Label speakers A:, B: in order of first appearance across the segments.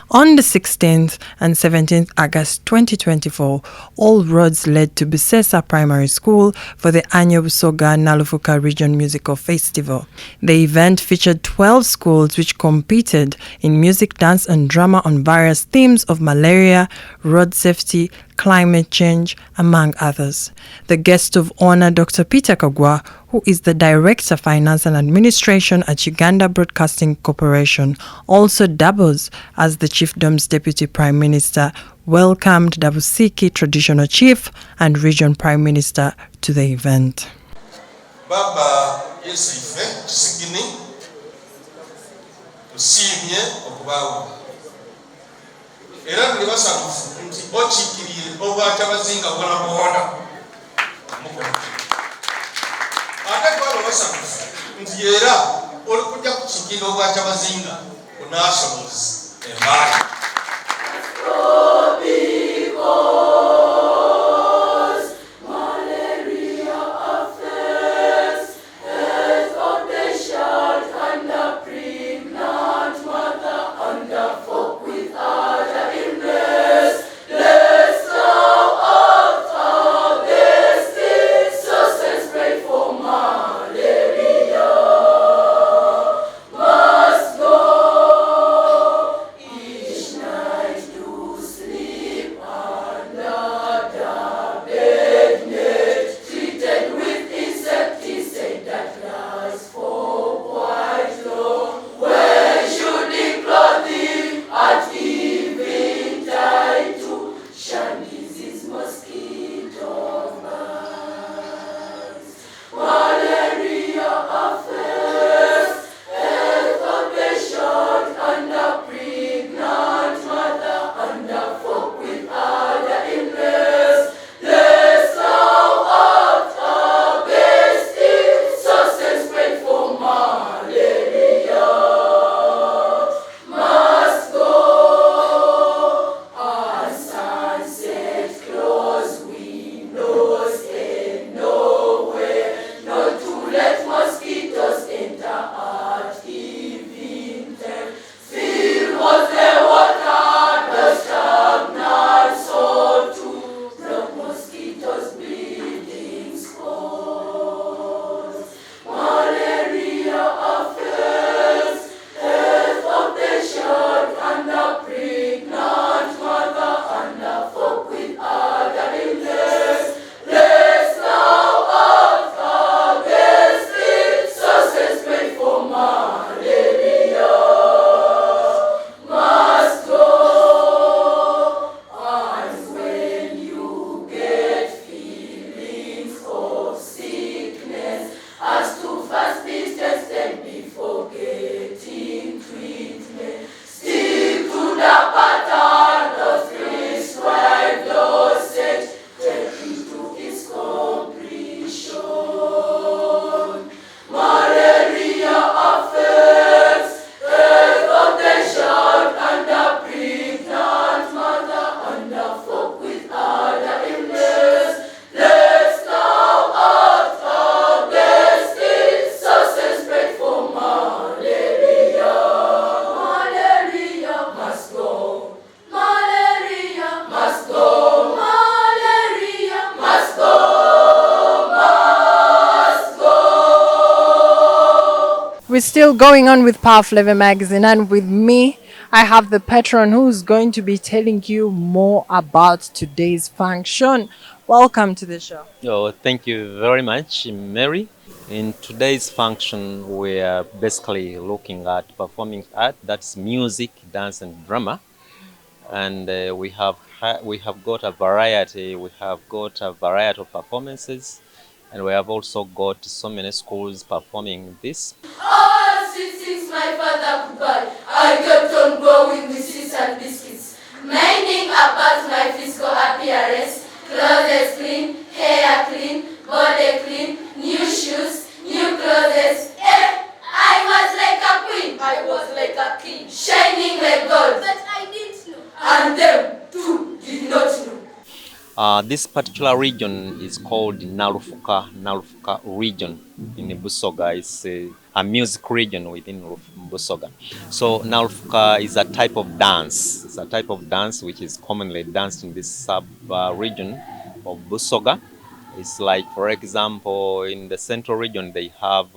A: On the 16th and 17th August 2024, all roads led to Busoga Primary School for the annual Busoga Nalufuka Regional Musical Festival. The event featured 12 schools which competed in music, dance and drama on various themes of malaria, road safety, climate change, among others. The guest of honor, Dr. Peter Kagwa, who is the Director of Finance and Administration at Uganda Broadcasting Corporation, also doubles as the Chiefdom's Deputy Prime Minister, welcomed the Busiki Traditional Chief and Region Prime Minister to the event.
B: Baba yesife kisigini tusiimye okubawo era tuli basangufu nti okiikirire obwatabazinga bwona bwona ate twali basangufu nti era oli kujja kukiikirira obwatabazinga ku nationals embaali.
A: We're still going on with Power Flavor Magazine, and with me, I have the patron who's going to be telling you more about today's function. Welcome to the show.
C: Oh, thank you very much, Mary. In today's function, we are basically looking at performing art, that's music, dance, and drama. And we have got a variety. We have got a variety of performances, and we have also got so many schools performing this.
D: Since my father goodbye, I kept on growing with sweets and biscuits, minding about my physical appearance, clothes clean, hair clean, body clean, new shoes, new clothes. I was like a queen. I was like a king, shining like gold. But I didn't know. And them too did not know.
C: This particular region is called Nalufuka region in Busoga. It's a music region within Busoga. So Nalufuka is a type of dance. It's a type of dance which is commonly danced in this sub region of Busoga. It's like, for example, in the central region they have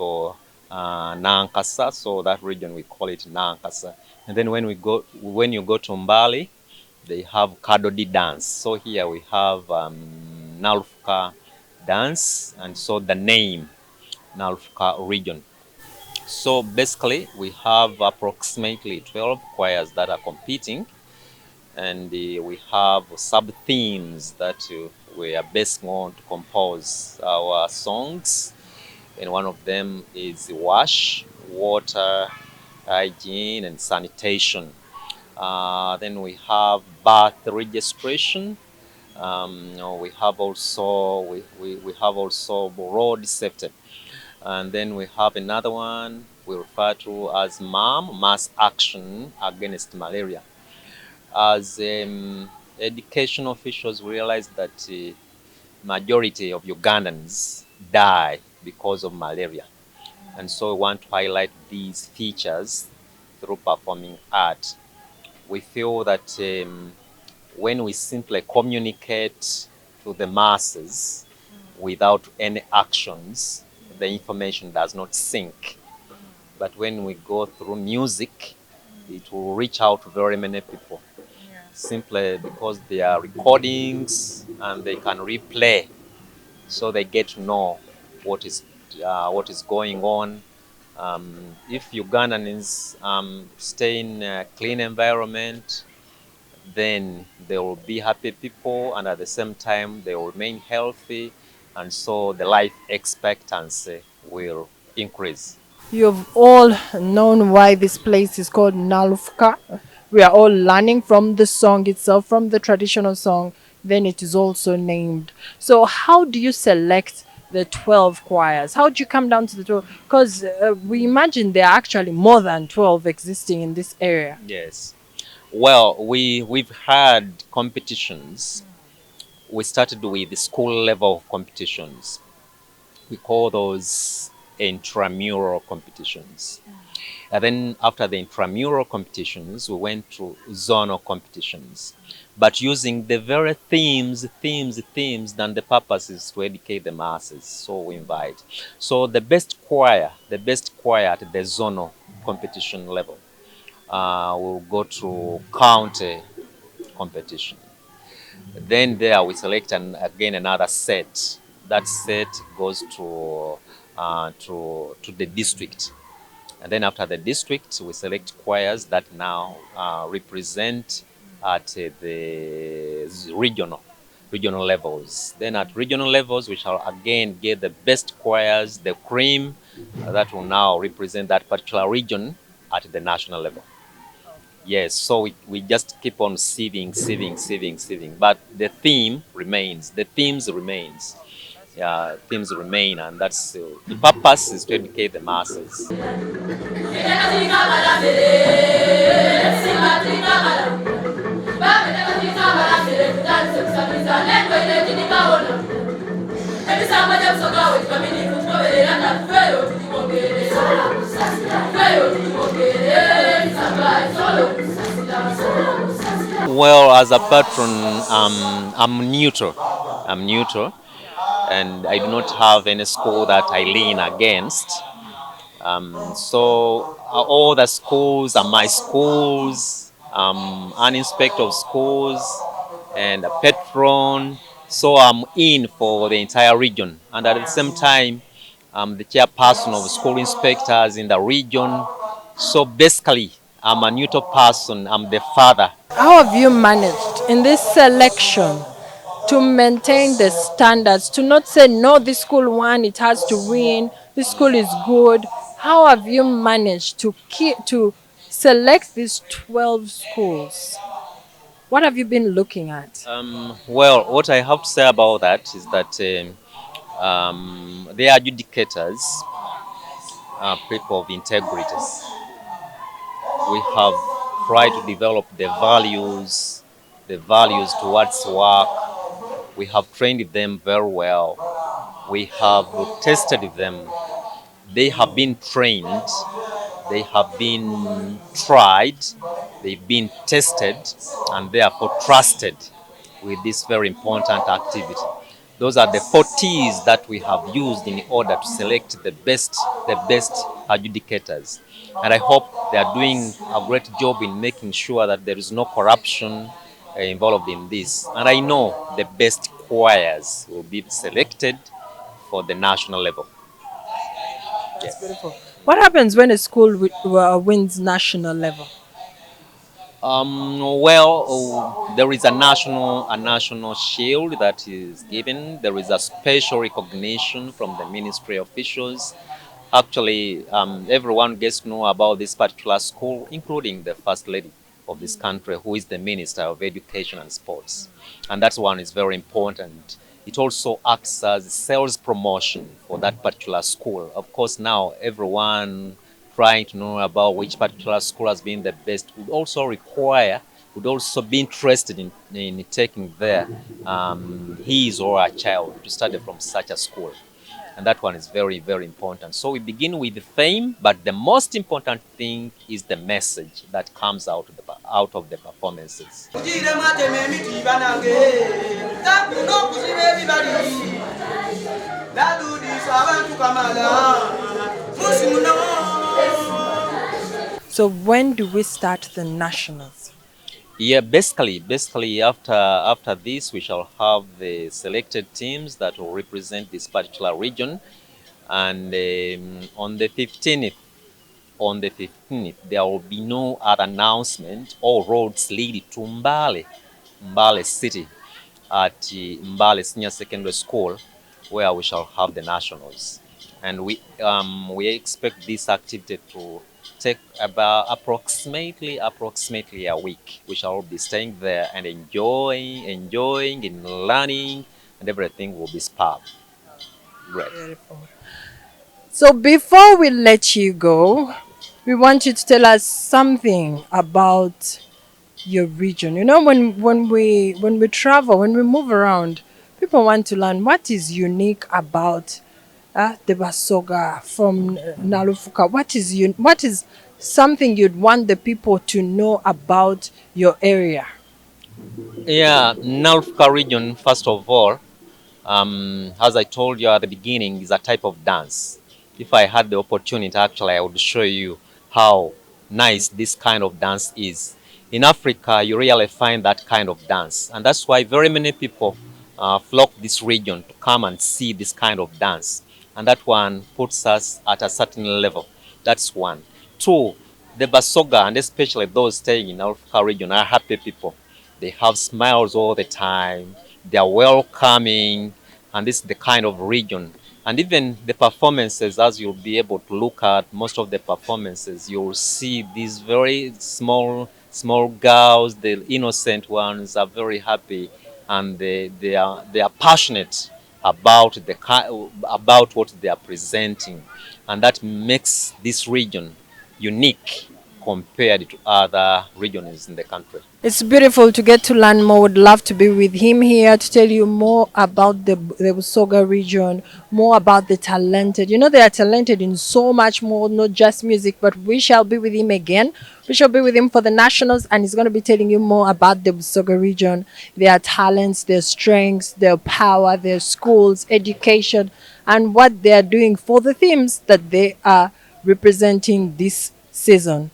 C: Nankasa, so that region we call it Nankasa. And then when you go to Mbali, they have Kadodi dance. So here we have Nalufuka dance, and so the name Nalufuka region. So basically, we have approximately 12 choirs that are competing, and we have sub themes that we are based on to compose our songs. And one of them is wash, water, hygiene, and sanitation. Then we have birth registration. We have also we have also road safety, and then we have another one we refer to as mass action against malaria. As education officials, we realize that majority of Ugandans die because of malaria, and so we want to highlight these features through performing art. We feel that when we simply communicate to the masses without any actions, the information does not sink. But when we go through music, it will reach out to very many people, simply because they are recordings and they can replay, so they get to know what is going on. If Ugandans stay in a clean environment, then they will be happy people, and at the same time they will remain healthy, and so the life expectancy will increase.
A: You've all known why this place is called Nalufka. We are all learning from the song itself, from the traditional song. Then it is also named. So, how do you select the 12 choirs? How do you come down to the 12? Because we imagine there are actually more than 12 existing in this area.
C: Yes. Well, we've had competitions. We started with the school level competitions. We call those intramural competitions. And then after the intramural competitions, we went to zonal competitions. But using the very themes, then the purpose is to educate the masses. So we invite. So the best choir at the zonal competition level will go to county competition. Then there we select again another set. That set goes to the district. And then after the district, we select choirs that now represent at the regional levels. Then at regional levels, we shall again get the best choirs, the cream, that will now represent that particular region at the national level. Yes, so we just keep on sieving, but the theme remains. The themes remains. Yeah, themes remain, and that's the purpose is to educate the masses. Well, as a patron, I'm neutral. I'm neutral, and I do not have any school that I lean against. So all the schools are my schools. An inspector of schools and a patron. So I'm in for the entire region, and at the same time, I'm the chairperson of school inspectors in the region. So basically, I'm a neutral person. I'm the father.
A: How have you managed in this selection to maintain the standards, to not say, no, this school won, it has to win, this school is good? How have you managed to select these 12 schools? What have you been looking at?
C: Well, what I have to say about that is that the adjudicators are people of integrity. We have tried to develop the values towards work. We have trained them very well. We have tested them. They have been trained, they have been tried, they've been tested, and therefore trusted with this very important activity. Those are the 4 T's that we have used in order to select the best adjudicators. And I hope they are doing a great job in making sure that there is no corruption involved in this. And I know the best choirs will be selected for the national level.
A: That's
C: Yes.
A: beautiful. What happens when a school wins national level?
C: There is a national shield that is given. There is a special recognition from the ministry officials. Actually, everyone gets to know about this particular school, including the First Lady of this country, who is the Minister of Education and Sports. And that one is very important. It also acts as sales promotion for that particular school. Of course, now everyone trying to know about which particular school has been the best would also be interested in taking there his or her child to study from such a school. And that one is very, very important. So we begin with the fame, but the most important thing is the message that comes out of the performances.
A: So when do we start the nationals?
C: Yeah, basically after this, we shall have the selected teams that will represent this particular region, and on the 15th, there will be no other announcement. All roads lead to Mbale City, at Mbale Senior Secondary School, where we shall have the nationals. And we expect this activity to take about approximately a week. We shall be staying there and enjoying and learning, and everything will be spark. Great.
A: Beautiful. So before we let you go, we want you to tell us something about your region. You know, when we travel, when we move around, people want to learn what is unique about the Busoga from Nalufuka. What is something you'd want the people to know about your area?
C: Yeah, Nalufuka region, first of all, as I told you at the beginning, is a type of dance. If I had the opportunity, actually, I would show you how nice this kind of dance is. In Africa, you really find that kind of dance, and that's why very many people flock this region to come and see this kind of dance. And that one puts us at a certain level. That's one. Two, the Busoga, and especially those staying in Africa region, are happy people. They have smiles all the time. They are welcoming, and this is the kind of region. And even the performances, as you'll be able to look at most of the performances, you'll see these very small girls, the innocent ones, are very happy, and they are passionate about about what they are presenting, and that makes this region unique compared to other regions in the country.
A: It's beautiful to get to learn more. Would love to be with him here to tell you more about the Busoga region, more about the talented. You know, they are talented in so much more, not just music, but we shall be with him again. We shall be with him for the nationals, and he's going to be telling you more about the Busoga region, their talents, their strengths, their power, their schools, education, and what they are doing for the themes that they are representing this season.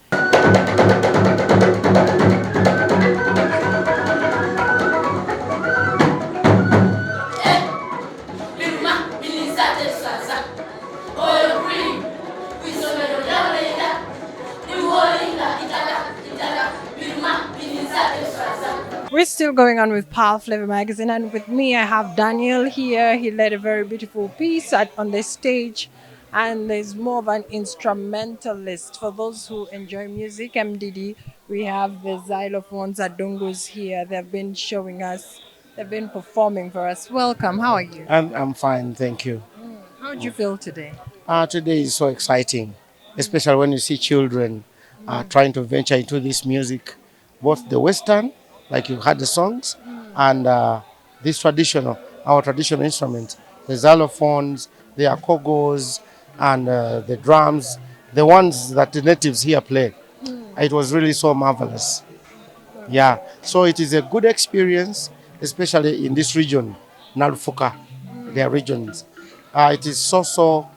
A: We're still going on with Pal Flavor Magazine, and with me, I have Daniel here. He led a very beautiful piece on the stage, and there's more of an instrumentalist for those who enjoy music. MDD, we have the xylophones at Dungus here. They've been showing us, they've been performing for us. Welcome. How are you?
E: I'm fine, thank you.
A: How do you feel today?
E: Today is so exciting, especially when you see children trying to venture into this music, both the Western, like you had the songs, and this our traditional instruments, the xylophones, the akogos, and the drums, the ones that the natives here play. It was really so marvelous. Yeah, so it is a good experience, especially in this region, Nalufuka, their regions. It is so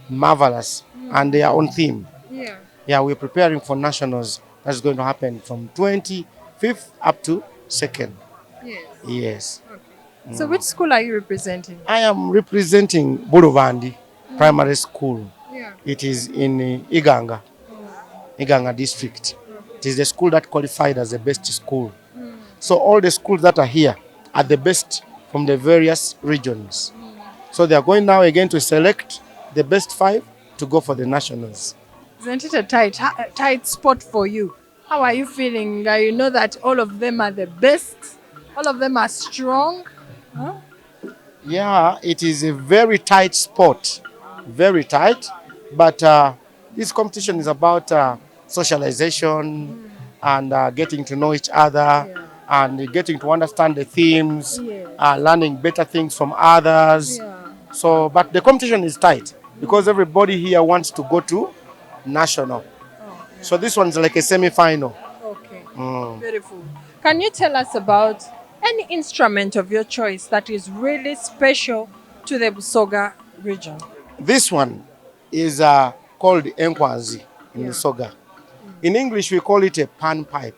E: marvelous, and they are on theme.
A: Yeah.
E: Yeah, we're preparing for nationals. That's going to happen from 25th up to 2nd.
A: Yes.
E: Yes.
A: So which school are you representing?
E: I am representing Bulubandi Primary School.
A: Yeah.
E: It is in Iganga district. It is the school that qualified as the best school. So all the schools that are here are the best from the various regions. So they are going now again to select the best 5 to go for the nationals.
A: Isn't it a tight spot for you? How are you feeling? You know that all of them are the best. All of them are strong. Huh?
E: Yeah, it is a very tight spot, very tight. But this competition is about socialization and getting to know each other and getting to understand the themes, learning better things from others. So, but the competition is tight because everybody here wants to go to national. So this one's like a semi-final.
A: Okay. Beautiful. Can you tell us about any instrument of your choice that is really special to the Busoga region?
E: This one is called enkwanzi in Busoga. In English, we call it a pan pipe.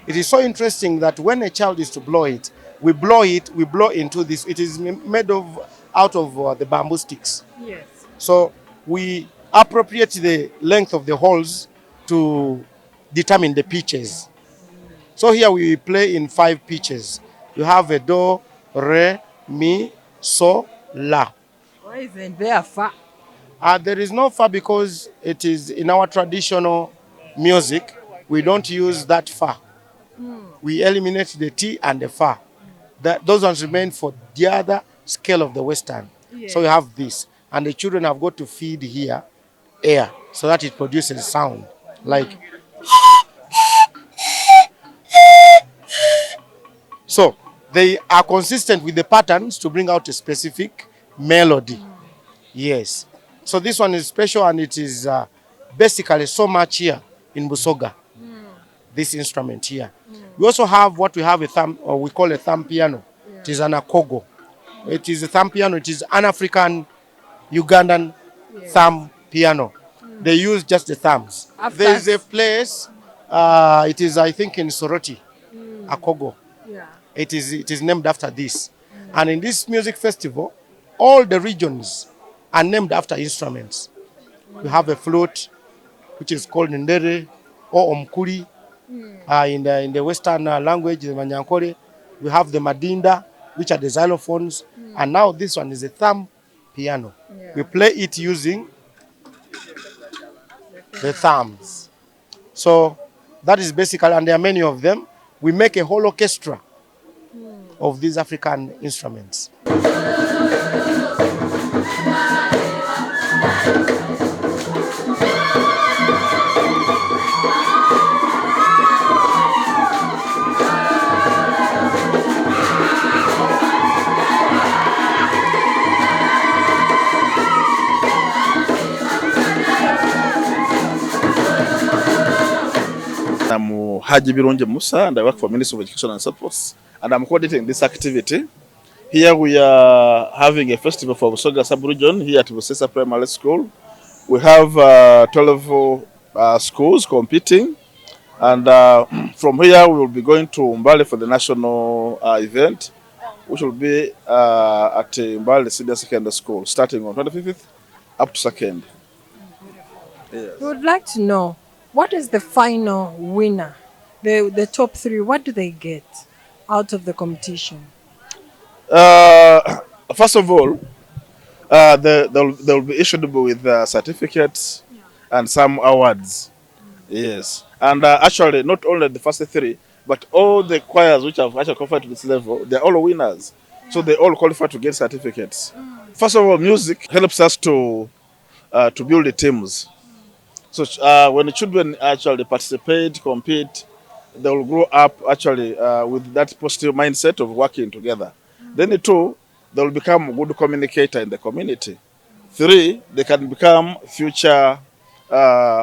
E: It is so interesting that when a child is to blow it, we blow into this. It is made out of the bamboo sticks.
A: Yes.
E: So we appropriate the length of the holes to determine the pitches. So here we play in 5 pitches. You have a do, re, mi, so, la.
A: Why isn't there fa?
E: There is no fa because it is in our traditional music. We don't use that fa. We eliminate the T and the fa. Those ones remain for the other scale of the Western. So we have this. And the children have got to feed here air so that it produces sound. Like. So they are consistent with the patterns to bring out a specific melody. Yes. So this one is special and it is basically so much here in Busoga. This instrument here. We also have what we have we call a thumb piano. It is an akogo. It is a thumb piano. It is an African Ugandan thumb piano. They use just the thumbs. There is a place. It is I think in Soroti, Akogo. It is named after this. And in this music festival, all the regions are named after instruments. We have a flute, which is called ndere or omkuri. In the Western language, the Manyankore. We have the madinda, which are the xylophones. And now this one is a thumb piano. We play it using the thumbs. So that is basically, and there are many of them. We make a whole orchestra of these African instruments.
F: I'm Haji Birunje Musa and I work for Ministry of Education and Sports and I'm coordinating this activity. Here we are having a festival for Busoga sub-region here at Busesa Primary School. We have 12 schools competing and from here we will be going to Mbale for the national event, which will be at Mbale Senior Secondary School starting on 25th up to 2nd.
A: Yes. We would like to know, what is the final winner? The top 3, what do they get out of the competition?
F: First of all, they'll be issued with certificates and some awards. Yes. And actually, not only the first 3, but all the choirs which have actually qualified to this level, they're all winners. So they all qualify to get certificates. First of all, music helps us to build the teams. So when the children actually participate, compete, they will grow up actually with that positive mindset of working together. Then 2, they will become a good communicator in the community. 3, they can become future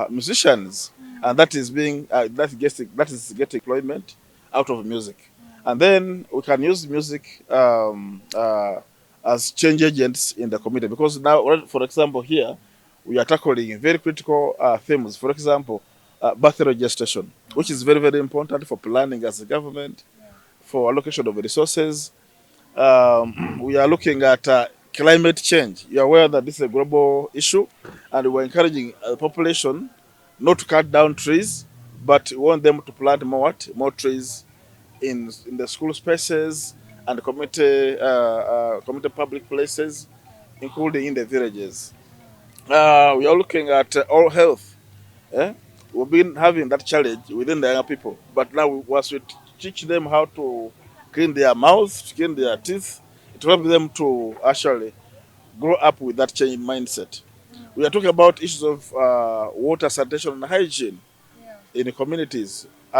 F: musicians, and that is being that is getting employment out of music. And then we can use music as change agents in the community, because now, for example, here we are tackling very critical themes. For example, birth registration, which is very, very important for planning as a government, for allocation of resources. We are looking at climate change. You are aware that this is a global issue, and we're encouraging the population not to cut down trees, but we want them to plant more trees in the school spaces and community public places, including in the villages. We are looking at all health. Eh? We've been having that challenge within the young people, but now once we teach them how to clean their mouths, to clean their teeth, it will help them to actually grow up with that change in mindset. We are talking about issues of water, sanitation, and hygiene in the communities. We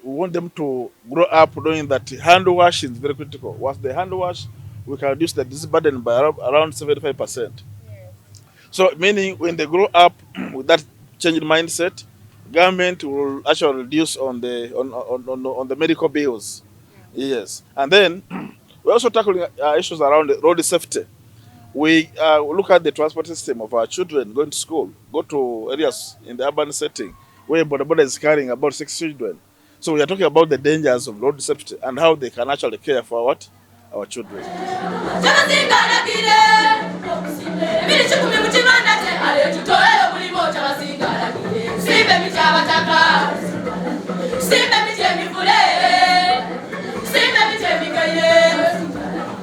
F: want them to grow up knowing that hand wash is very critical. Once they hand wash, we can reduce the disease burden by around 75%. So, meaning when they grow up with that changed mindset, government will actually reduce on the medical bills. Yes, and then we're also tackling issues around road safety. We look at the transport system of our children going to school, go to areas in the urban setting where Boda is carrying about 6 children. So we are talking about the dangers of road safety and how they can actually care for what our children.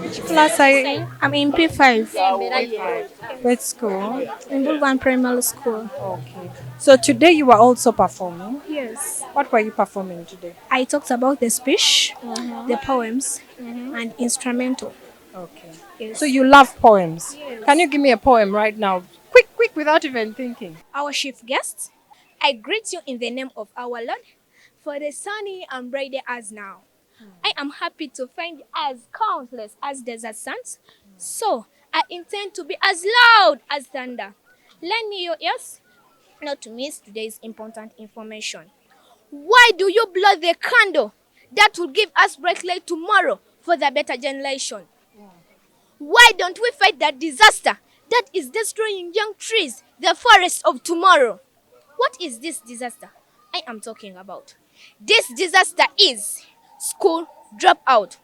A: Which class are you in?
G: I'm in P5
A: Which school?
G: in Bulwan Primary School.
A: Okay. So today you were also performing.
G: Yes.
A: What were you performing today?
G: I talked about the speech, the poems, and instrumental.
A: Okay.
G: Yes.
A: So you love poems.
G: Yes.
A: Can you give me a poem right now? Quick, quick, without even thinking.
G: Our chief guest, I greet you in the name of our Lord, for the sunny and bright day as now. I am happy to find you as countless as desert sands, so I intend to be as loud as thunder. Lend me your ears not to miss today's important information. Why do you blow the candle that will give us bright light tomorrow for the better generation? Why don't we fight that disaster that is destroying young trees, the forests of tomorrow? What is this disaster I am talking about? This disaster is school dropout.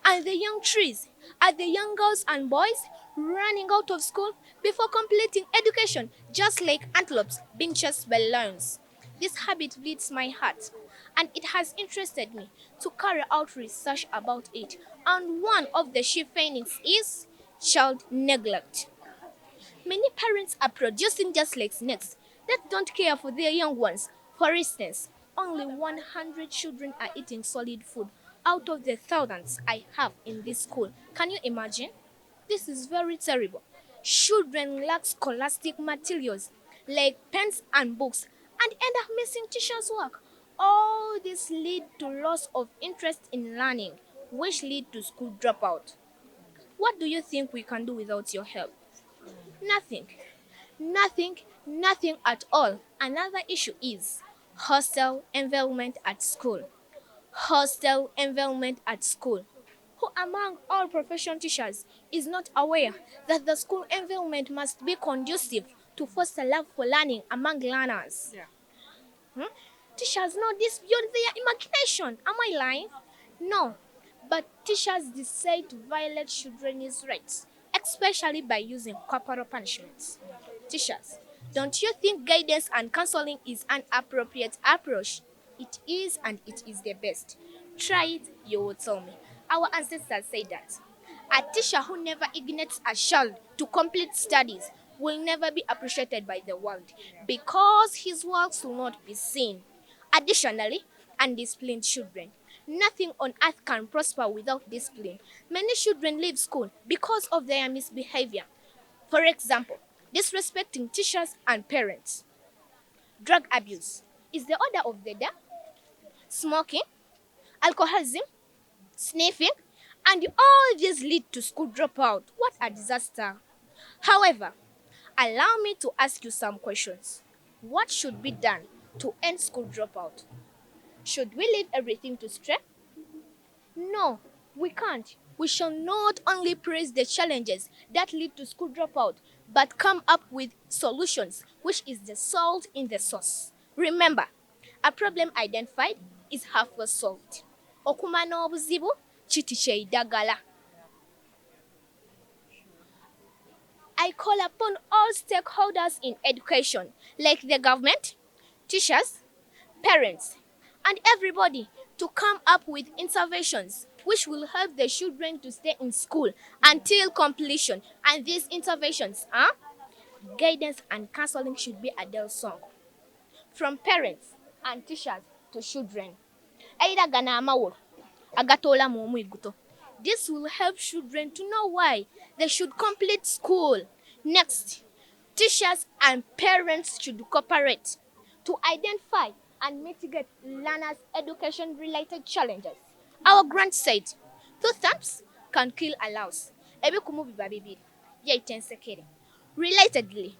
G: And the young trees are the young girls and boys running out of school before completing education, just like antelopes being chased by lions. This habit bleeds my heart, and it has interested me to carry out research about it. And one of the chief findings is child neglect. Many parents are producing just like snakes that don't care for their young ones. For instance, only 100 children are eating solid food out of the thousands I have in this school. Can you imagine? This is very terrible. Children lack scholastic materials like pens and books and end up missing teachers' work. All this lead to loss of interest in learning, which lead to school dropout. What do you think we can do without your help? Nothing. Nothing, nothing at all. Another issue is hostile environment at school. Hostile environment at school. Who among all professional teachers is not aware that the school environment must be conducive to foster love for learning among learners? Hmm? Teachers know this beyond their imagination. Am I lying? No. But teachers decide to violate children's rights, especially by using corporal punishments. Teachers, don't you think guidance and counseling is an appropriate approach? It is, and it is the best. Try it, you will tell me. Our ancestors say that a teacher who never ignites a child to complete studies will never be appreciated by the world because his works will not be seen. Additionally, undisciplined children. Nothing on earth can prosper without discipline. Many children leave school because of their misbehavior. For example, disrespecting teachers and parents. Drug abuse is the order of the day. Smoking, alcoholism, sniffing, And all these lead to school dropout. What a disaster. However, allow me to ask you some questions. What should be done to end school dropout? Should we leave everything to stress? No, we can't. We shall not only praise the challenges that lead to school dropout, but come up with solutions, which is the salt in the sauce. Remember, a problem identified is half solved. Okumana obuzibu kiti kyeidagala. I call upon all stakeholders in education, like the government, teachers, parents, and everybody to come up with interventions which will help the children to stay in school until completion. And these interventions are guidance and counseling should be a Adele song from parents and teachers to children. Aida gana amawolo agatola mu omwiguto. This will help children to know why they should complete school. Next, teachers and parents should cooperate to identify and mitigate learners' education-related challenges. Our grant said, 2 thumbs can kill a louse. Ebi kumubi babibiri. Yaitensekere. Relatedly,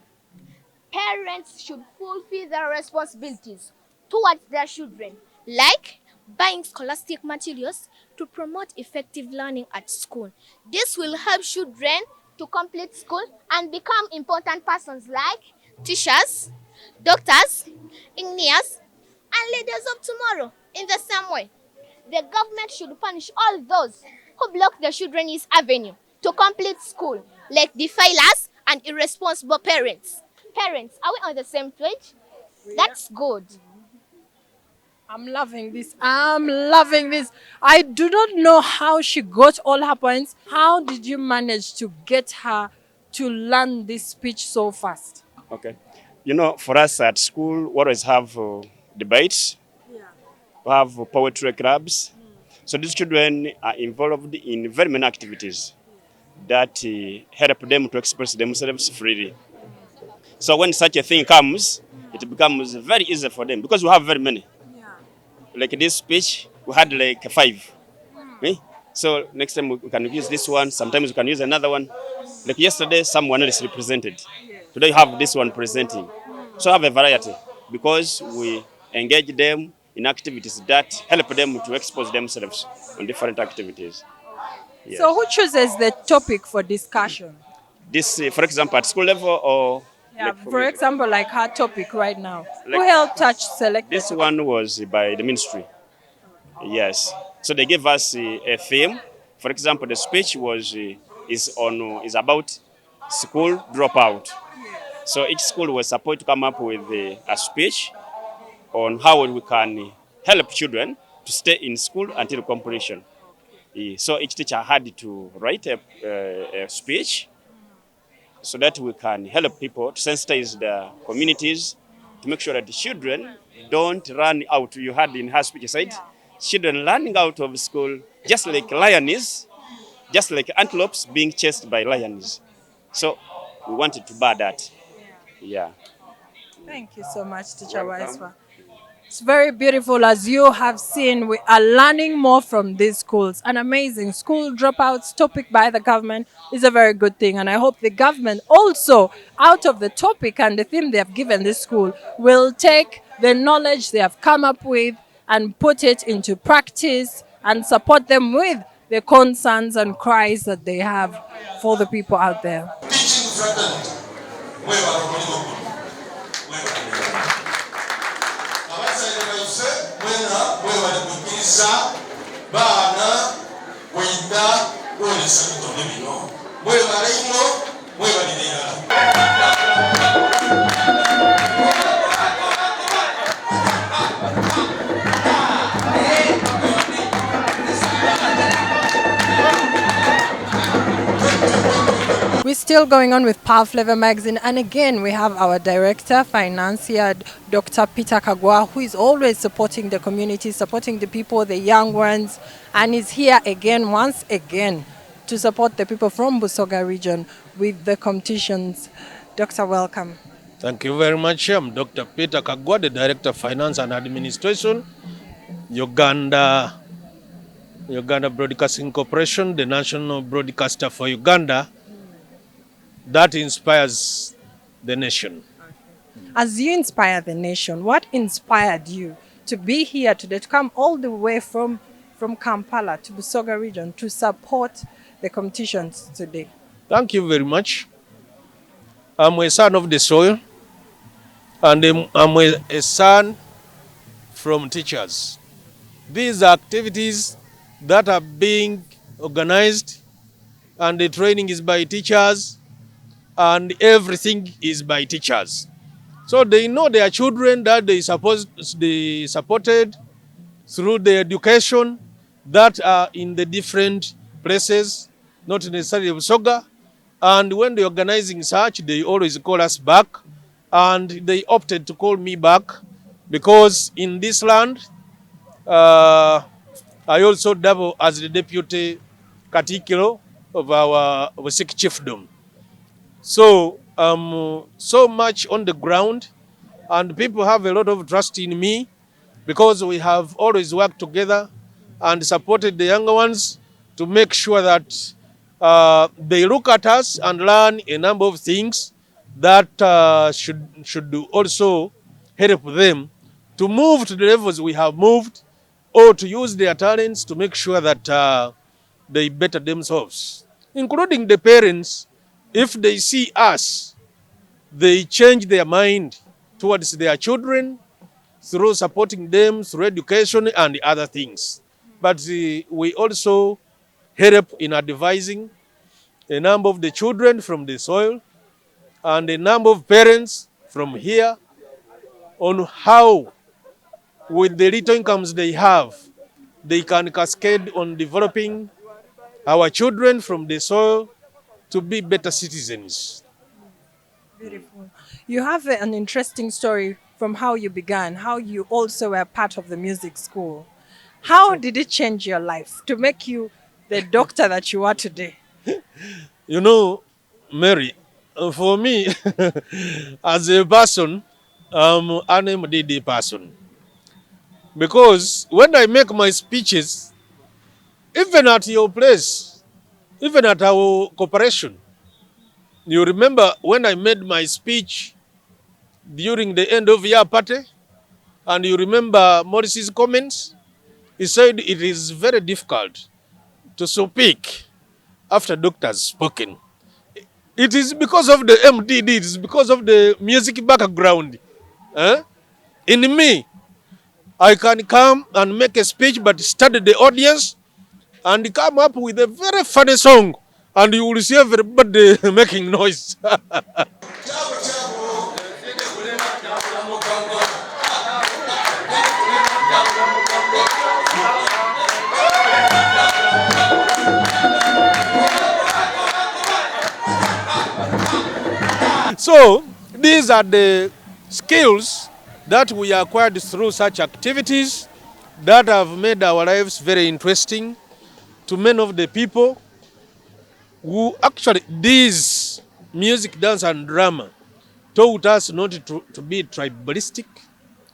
G: parents should fulfill their responsibilities towards their children, like buying scholastic materials to promote effective learning at school. This will help children to complete school and become important persons like teachers, doctors, engineers, and leaders of tomorrow. In the same way, the government should punish all those who block the children's avenue to complete school, like the failures and irresponsible parents. Parents, are we on the same page? That's good.
A: I'm loving this. I'm loving this. I do not know how she got all her points. How did you manage to get her to learn this speech so fast?
H: Okay. You know, for us at school, we always have debates, we have poetry clubs. So these children are involved in very many activities that help them to express themselves freely. So when such a thing comes, it becomes very easy for them because we have very many. Like this speech, we had like 5. Eh? So next time we can use this one, sometimes we can use another one. Like yesterday, someone else represented. Today, you have this one presenting. So have a variety because we engage them in activities that help them to expose themselves on different activities. Yes.
A: So who chooses the topic for discussion?
H: This, for example, at school level or
A: Yeah,
H: like
A: for example, like her topic right now. Who
H: Like-
A: helped her select
H: this
A: the topic?
H: one was by the ministry. Yes. So they gave us a theme. For example, the speech is about school dropout. So each school was supposed to come up with a speech on how we can help children to stay in school until completion. So each teacher had to write a speech so that we can help people to sensitize the communities to make sure that the children don't run out. You had in her speech said, children running out of school just like lions, just like antelopes being chased by lions. So we wanted to bar that. Yeah.
A: Thank you so much, Teacher Waiswa. It's very beautiful. As you have seen, we are learning more from these schools. An amazing school dropouts topic by the government is a very good thing. And I hope the government also, out of the topic and the theme they have given this school, will take the knowledge they have come up with and put it into practice and support them with the concerns and cries that they have for the people out there.
B: Teaching fraternity. Mwebale omulimu guno. Abazaire baife mwebale kukkiriza baana kwenda kwolesa bitone bino. Mwebale nnyo, mwebalire ddala.
A: We're still going on with Power Flavor Magazine, and again we have our director, financier, Dr. Peter Kagwa, who is always supporting the community, supporting the people, the young ones, and is here again, once again, to support the people from Busoga region with the competitions. Doctor, welcome.
I: Thank you very much. I'm Dr. Peter Kagwa, the Director of Finance and Administration, Uganda Uganda Broadcasting Corporation, the national broadcaster for Uganda, that inspires the nation.
A: As you inspire the nation, what inspired you to be here today, to come all the way from Kampala to Busoga region to support the competitions today?
I: Thank you very much. I'm a son of the soil, and I'm a son from teachers. These are activities that are being organized, and the training is by teachers, and everything is by teachers. So they know their children that they supported through the education that are in the different places, not necessarily Busoga. And when they're organizing such, they always call us back. And they opted to call me back because in this land, I also double as the deputy Katikilo of our Sikh chiefdom. So so much on the ground, and people have a lot of trust in me because we have always worked together and supported the younger ones to make sure that they look at us and learn a number of things that should also help them to move to the levels we have moved, or to use their talents to make sure that they better themselves, including the parents. If they see us, they change their mind towards their children through supporting them through education and other things. But we also help in advising a number of the children from the soil and a number of parents from here on how, with the little incomes they have, they can cascade on developing our children from the soil to be better citizens.
A: Beautiful. You have an interesting story from how you began, how you also were part of the music school. How did it change your life to make you the doctor that you are today?
I: You know, Mary, for me, as a person, I'm an MDD person. Because when I make my speeches, even at your place, even at our corporation, you remember when I made my speech during the end of year party, and you remember Morris's comments, he said it is very difficult to speak after doctors spoken. It is because of the MDD, it is because of the music background. Eh? In me, I can come and make a speech, but study the audience and come up with a very funny song, and you will see everybody making noise. So these are the skills that we acquired through such activities that have made our lives very interesting to many of the people who actually, these music, dance, and drama taught us not to be tribalistic,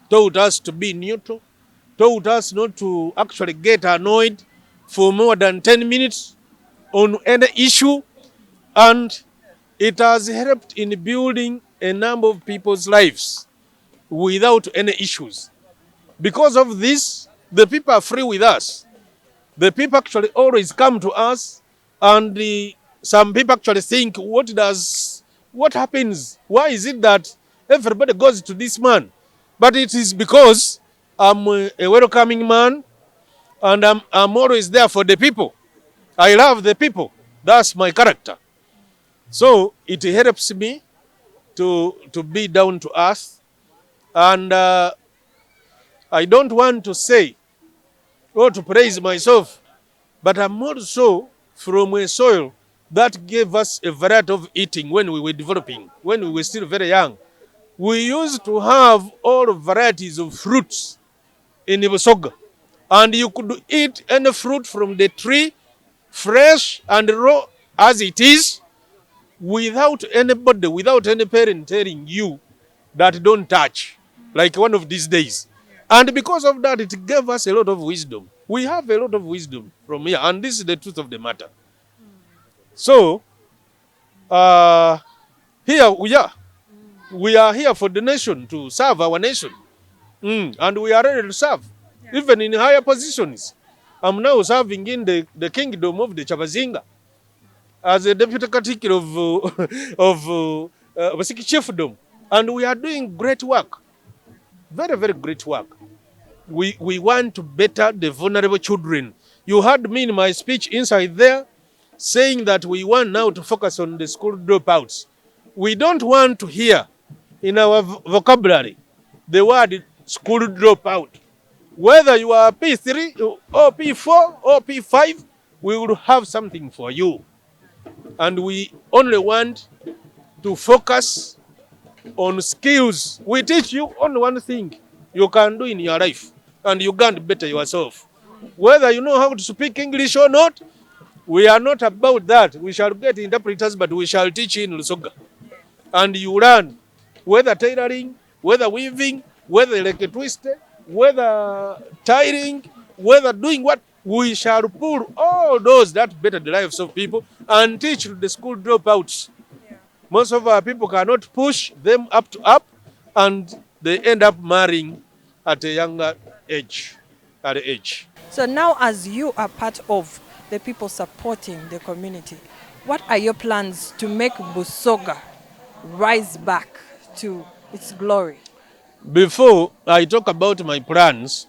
I: taught us to be neutral, taught us not to actually get annoyed for more than 10 minutes on any issue, and it has helped in building a number of people's lives without any issues. Because of this, the people are free with us. The people actually always come to us, and some people actually think, what happens? Why is it that everybody goes to this man? But it is because I'm a welcoming man, and I'm always there for the people. I love the people. That's my character. So it helps me to be down to earth, and I don't want to say or to praise myself, but I'm also from a soil that gave us a variety of eating when we were developing, when we were still very young. We used to have all varieties of fruits in Busoga, and you could eat any fruit from the tree, fresh and raw as it is, without anybody, without any parent telling you that don't touch, like one of these days. And because of that, it gave us a lot of wisdom. We have a lot of wisdom from here, and this is the truth of the matter. So, here we are. We are here for the nation, to serve our nation. And we are ready to serve, even in higher positions. I'm now serving in the kingdom of the Chabazinga as a deputy cacique of Basiki chiefdom. And we are doing great work, very, very great work. We want to better the vulnerable children. You heard me in my speech inside there saying that we want now to focus on the school dropouts. We don't want to hear in our vocabulary the word school dropout. Whether you are P3 or P4 or P5, we will have something for you. And we only want to focus on skills. We teach you only one thing you can do in your life, and you can better yourself. Whether you know how to speak English or not, we are not about that. We shall get interpreters, but we shall teach in Lusoga. And you learn whether tailoring, whether weaving, whether like a twister, whether tiring, whether doing what, we shall pull all those that better the lives of people and teach the school dropouts. Most of our people cannot push them up, and they end up marrying at a younger age.
A: So now, as you are part of the people supporting the community, what are your plans to make Busoga rise back to its glory?
I: Before I talk about my plans,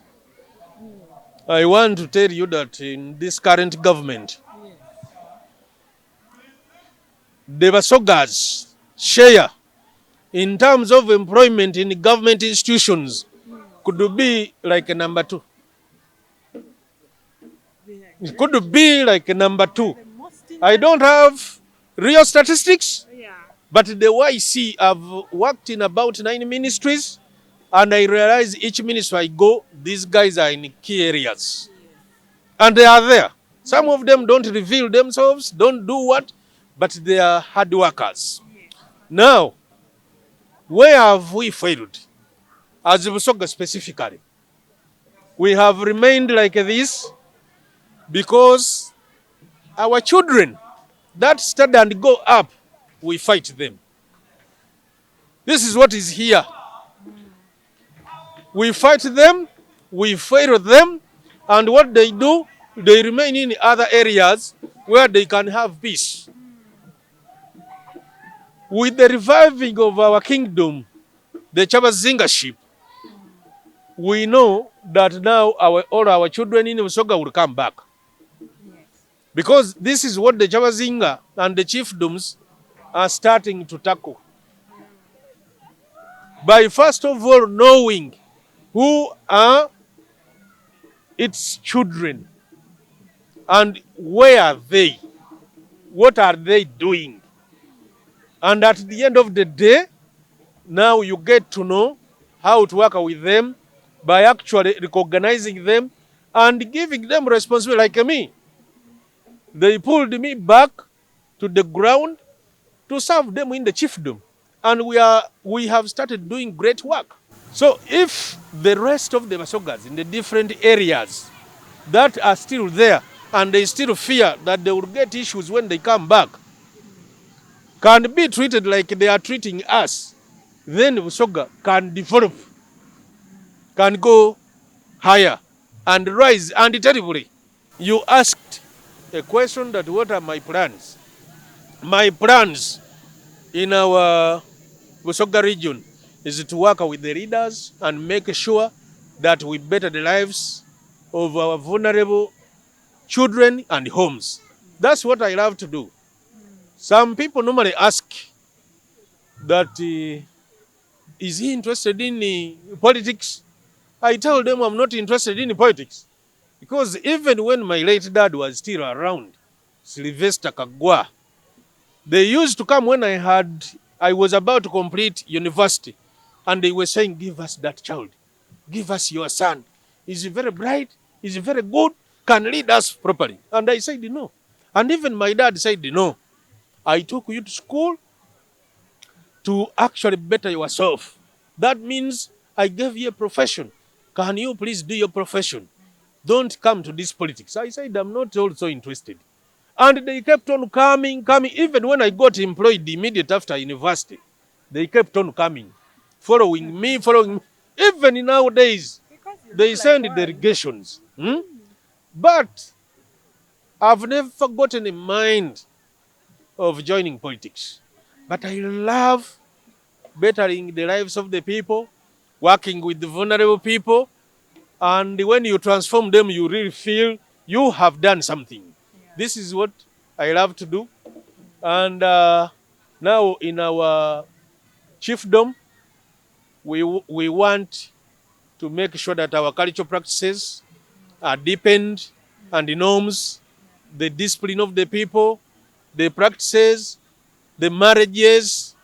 I: I want to tell you that in this current government, the Busogas share in terms of employment in government institutions could be like a number 2. It could be like a number 2. I don't have real statistics, but the YC have worked in about 9 ministries, and I realize each ministry I go, these guys are in key areas. And they are there. Some of them don't reveal themselves, don't do what, but they are hard workers. Now, where have we failed? As Busoga specifically, we have remained like this because our children that study and go up, we fight them. This is what is here. We fight them, we fail them, and what they do, they remain in other areas where they can have peace. With the reviving of our kingdom, the Chabazingaship, we know that now all our children in Busoga will come back. Because this is what the Chabazinga and the chiefdoms are starting to tackle. By first of all knowing who are its children and where are they, what are they doing. And at the end of the day, now you get to know how to work with them by actually recognizing them and giving them responsibility. Like me, they pulled me back to the ground to serve them in the chiefdom. And we have started doing great work. So if the rest of the Busogas in the different areas that are still there and they still fear that they will get issues when they come back can be treated like they are treating us, then Busoga can develop, can go higher and rise and terribly. You asked a question that what are my plans? My plans in our Busoga region is to work with the leaders and make sure that we better the lives of our vulnerable children and homes. That's what I love to do. Some people normally ask that, is he interested in politics? I tell them I'm not interested in politics. Because even when my late dad was still around, Sylvester Kagwa, they used to come when I was about to complete university, and they were saying, give us that child. Give us your son. He's very bright. He's very good. Can lead us properly. And I said, no. And even my dad said, no. I took you to school to actually better yourself. That means I gave you a profession. Can you please do your profession? don't come to this politics. I said, I'm not also interested. And they kept on coming. Even when I got employed immediate after university, they kept on coming, following me. Even nowadays, they send delegations. But I've never gotten a mind of joining politics. But I love bettering the lives of the people, working with the vulnerable people, and when you transform them, you really feel you have done something. This is what I love to do. And now in our chiefdom, we want to make sure that our cultural practices are deepened, and the norms, the discipline of the people, the practices, the marriages,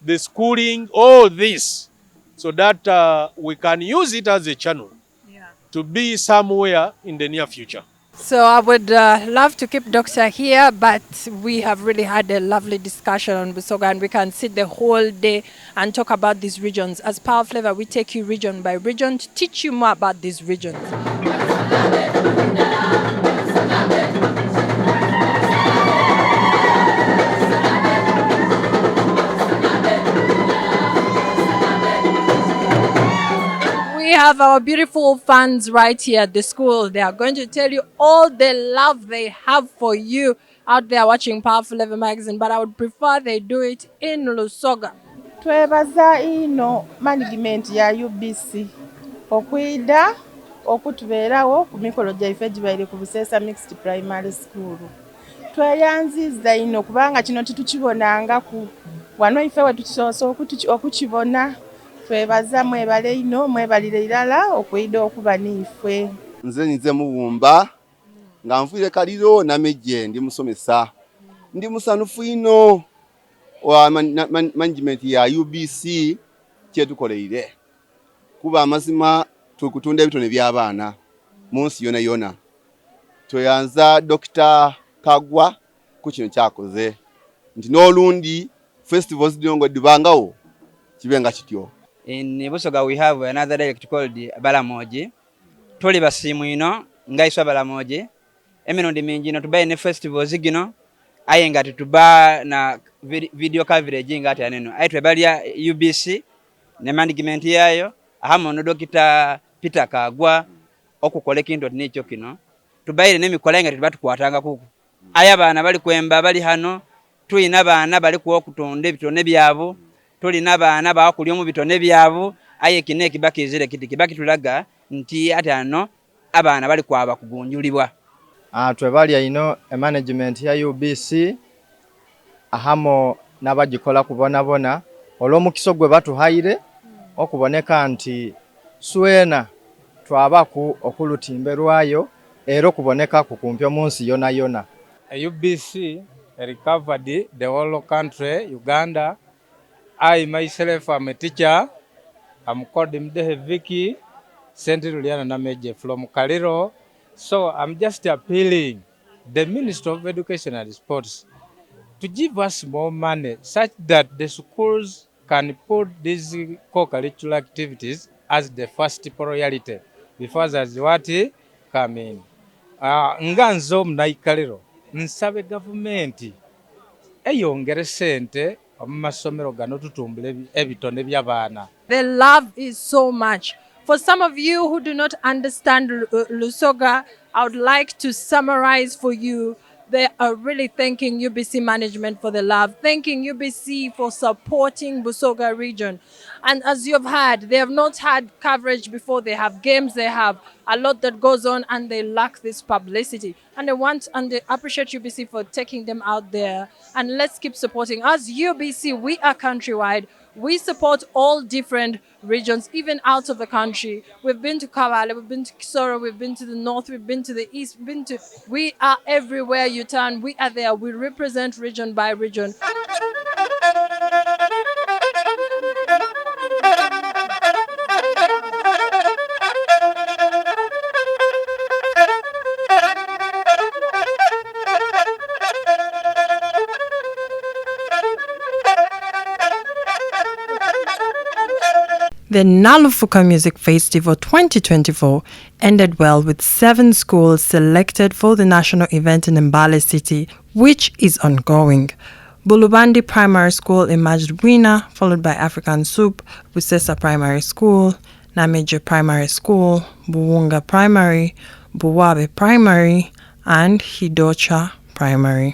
I: the schooling, all this, so that we can use it as a channel to be somewhere in the near future.
A: So I would love to keep Doctor here, but we have really had a lovely discussion on Busoga, and we can sit the whole day and talk about these regions. As Power Flavor, we take you region by region to teach you more about these regions. We have our beautiful fans right here at the school. They are going to tell you all the love they have for you out there watching Powerful Level magazine, but I would prefer they do it in Lusoga.
J: Twebaza ino management ya UBC okwida okutubeerawo ku mikolo gyaife gibaire ku Buseesa Mixed Primary School. Tweyanziza ino kubanga kino titukibonangaku wano ife wetukisoose okukibona. Twebaza mwebale ino mwebalire irala okwida okuba niifwe.
K: Nze muwumba nga nfuire kaliro namejje ndi musomesa ndi musanufu ino wa management ya UBC kyetukoleire kuba amazima tukutunda ebitone by'abaana munsi yona tweyanza Dr. Kagwa ku kino kyakoze nti n'olundi festivals diongo dibangawo kibenga kityo.
L: In Busoga we have another dialect called Balamoji. Tuli basimu ino ngaiswa Balamoji. Emirundi mingi no tubaye ne festivals gino ayenga tuba na video coverage ngati aneno. Aitwe balia UBC ne management yayo ahamo no Dr. Peter Kagwa okukola kintu nicho kino. Tubaire ne mikolenga tubatukwatanga kuku. Aya bana bali kwemba bali hano tuyina bana bali kuokutonda ebitone byabo. Tuli n'abaana bakulya mu bitone byabo aye kine kibakizire kibaki tulaga nti ate ano abaana bali kwaba kugunjulibwa.
M: Twebali ino management ya UBC ahamo n'abagikola kubonabona olw'omukiso gwe batuhaire okuboneka nti swena twabaku okulutimbe lwayo era okuboneka kukumpya munsi yona.
N: UBC recovered the whole country, Uganda. I myself am a teacher. I'm called Mdehe Vicky, St. Juliana Nameje from Kaliro. So I'm just appealing the Minister of Education and Sports to give us more money such that the schools can put these co-curricular activities as the first priority before as what come in. Nganzo mnaikaliro nsabe government eyongere sente amasomero gano tutumbule ebitone by'abaana.
A: The love is so much. For some of you who do not understand Lusoga, I would like to summarize for you. They are really thanking UBC management for the love, thanking UBC for supporting Busoga region. And as you've heard, they have not had coverage before. They have games, they have a lot that goes on, and they lack this publicity. And they appreciate UBC for taking them out there. And let's keep supporting. As UBC, we are countrywide. We support all different regions, even out of the country. We've been to Kawale, we've been to Kisoro, we've been to the north, we've been to the east, we are everywhere you turn. We are there. We represent region by region. The Nalufuka Music Festival 2024 ended well with 7 schools selected for the national event in Mbale City, which is ongoing. Bulubandi Primary School emerged winner, followed by African Soup, Busesa Primary School, Nameje Primary School, Buwunga Primary, Buwabe Primary, and Hidocha Primary.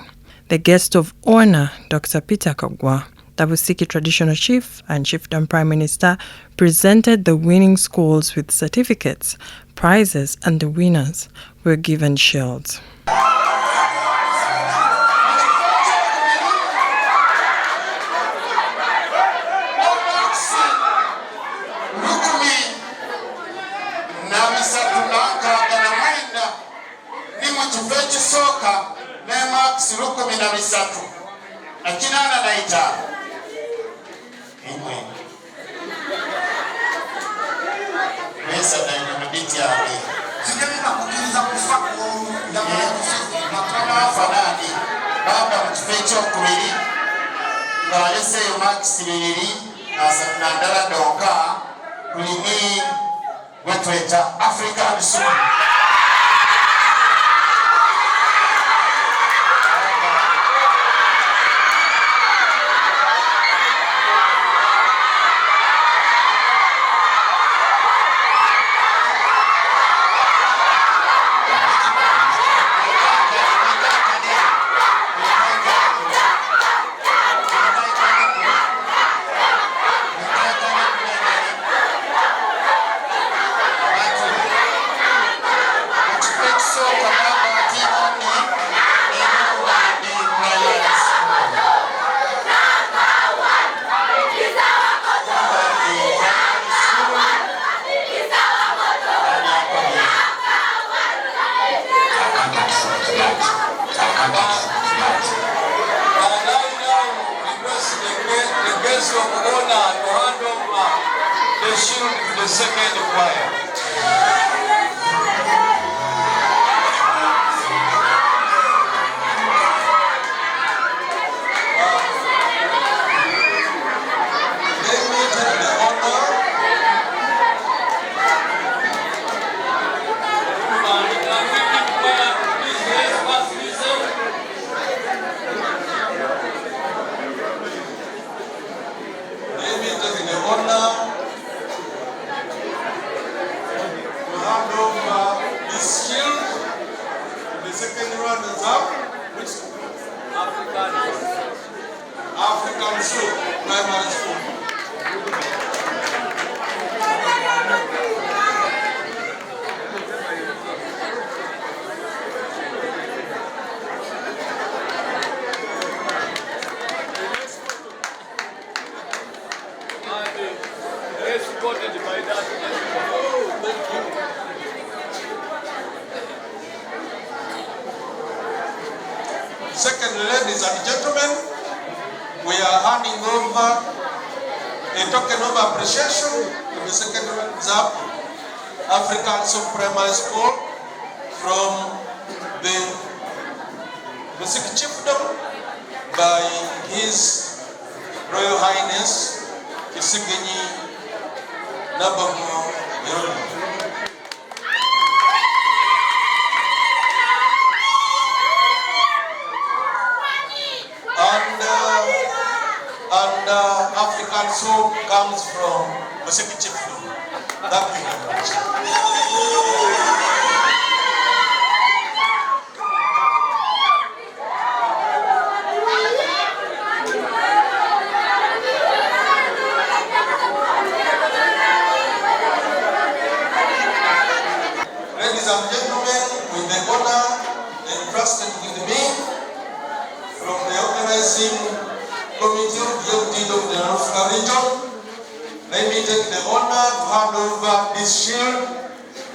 A: The guest of honor, Dr. Peter Kogwa, the Busiki Traditional Chief and Chieftain Prime Minister, presented the winning schools with certificates, prizes, and the winners were given shields.
B: African Soup. The second choir. African Soup Primary School. Second, ladies and gentlemen, we are handing over a token of appreciation to the second runners-up, African Soup Primary School, from the Basic Chiefdom by His Royal Highness Kisigenyi Nabamu Yoroni. And African Soup comes from Basic Chiefdom. Thank you very much. Ladies and gentlemen, with the honor entrusted with me from the organizing committee of the LD of the Nalufuka region, let me take the honor to hand over this shield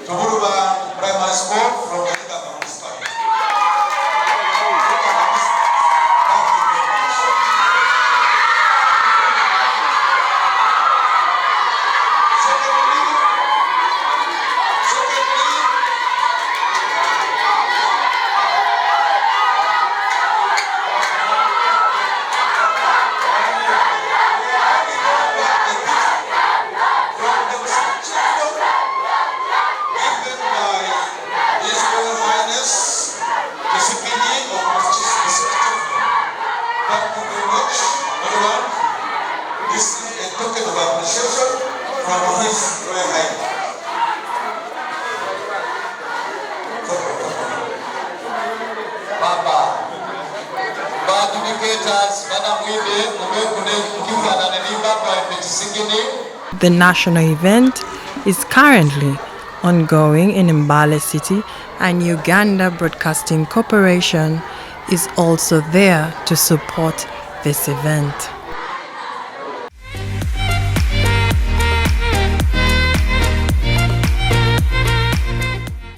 B: to Buruba Primary School from the government side. From
A: The national event is currently ongoing in Mbale City, and Uganda Broadcasting Corporation is also there to support this event.